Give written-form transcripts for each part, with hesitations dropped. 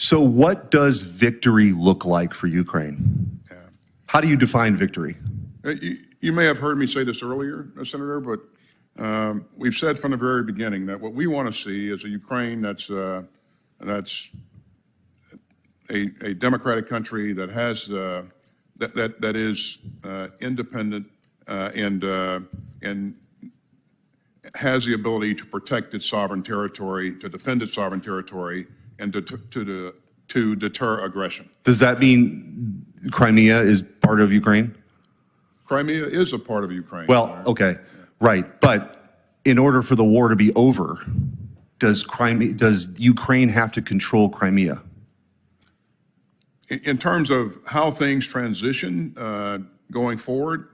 So what does victory look like for Ukraine? Yeah. How do you define victory? You may have heard me say this earlier, Senator, but we've said from the very beginning that what we want to see is a Ukraine that's a democratic country that has that is independent and has the ability to protect its sovereign territory, to defend its sovereign territory, and to deter aggression. Does that mean Crimea is part of Ukraine? Crimea is a part of Ukraine. Well, okay, right. But in order for the war to be over, does Ukraine have to control Crimea? In terms of how things transition going forward,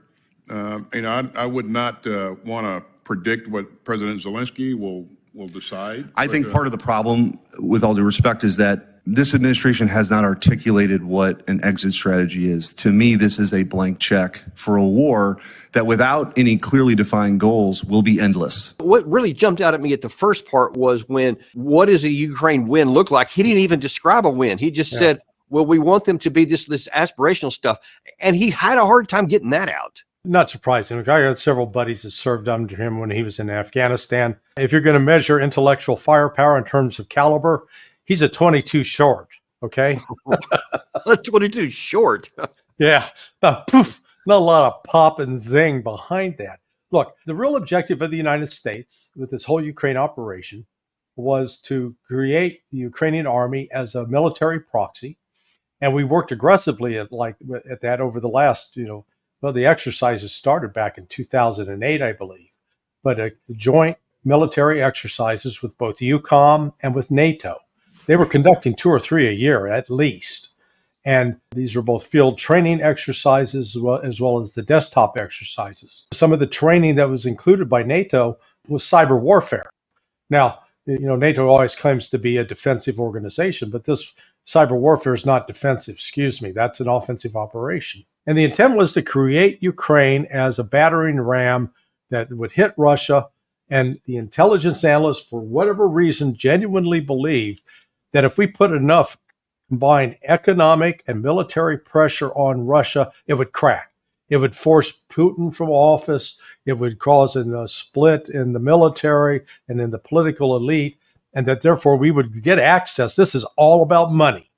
I would not want to predict what President Zelensky will decide. I think part of the problem, with all due respect, is that this administration has not articulated what an exit strategy is. To me, this is a blank check for a war that, without any clearly defined goals, will be endless. What really jumped out at me at the first part was what does a Ukraine win look like? He didn't even describe a win. He just said, well, we want them to be this aspirational stuff. And he had a hard time getting that out. Not surprising. I got several buddies that served under him when he was in Afghanistan. If you're going to measure intellectual firepower in terms of caliber, he's a 22 short, okay? 22 short. Yeah. Poof. Not a lot of pop and zing behind that. Look, the real objective of the United States with this whole Ukraine operation was to create the Ukrainian army as a military proxy. And we worked aggressively at that over the last, the exercises started back in 2008, I believe. But the joint military exercises with both EUCOM and with NATO, they were conducting 2 or 3 a year at least. And these were both field training exercises as well as the desktop exercises. Some of the training that was included by NATO was cyber warfare. Now, NATO always claims to be a defensive organization, but this cyber warfare is not defensive. Excuse me. That's an offensive operation. And the intent was to create Ukraine as a battering ram that would hit Russia. And the intelligence analysts, for whatever reason, genuinely believed that if we put enough combined economic and military pressure on Russia, it would crack. It would force Putin from office. It would cause a split in the military and in the political elite, and that therefore we would get access. This is all about money,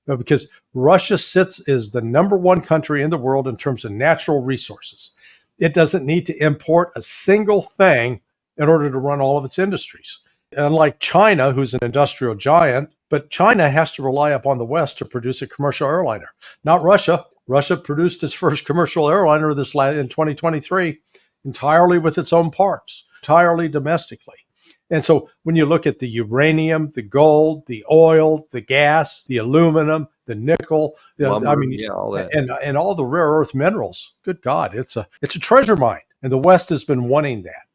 because Russia is the #1 country in the world in terms of natural resources. It doesn't need to import a single thing in order to run all of its industries. Unlike China, who's an industrial giant, but China has to rely upon the West to produce a commercial airliner, not Russia. Russia produced its first commercial airliner in 2023 entirely with its own parts, entirely domestically. And so when you look at the uranium, the gold, the oil, the gas, the aluminum, the nickel, Lumber, all that. and all the rare earth minerals, good God, it's a treasure mine. And the West has been wanting that.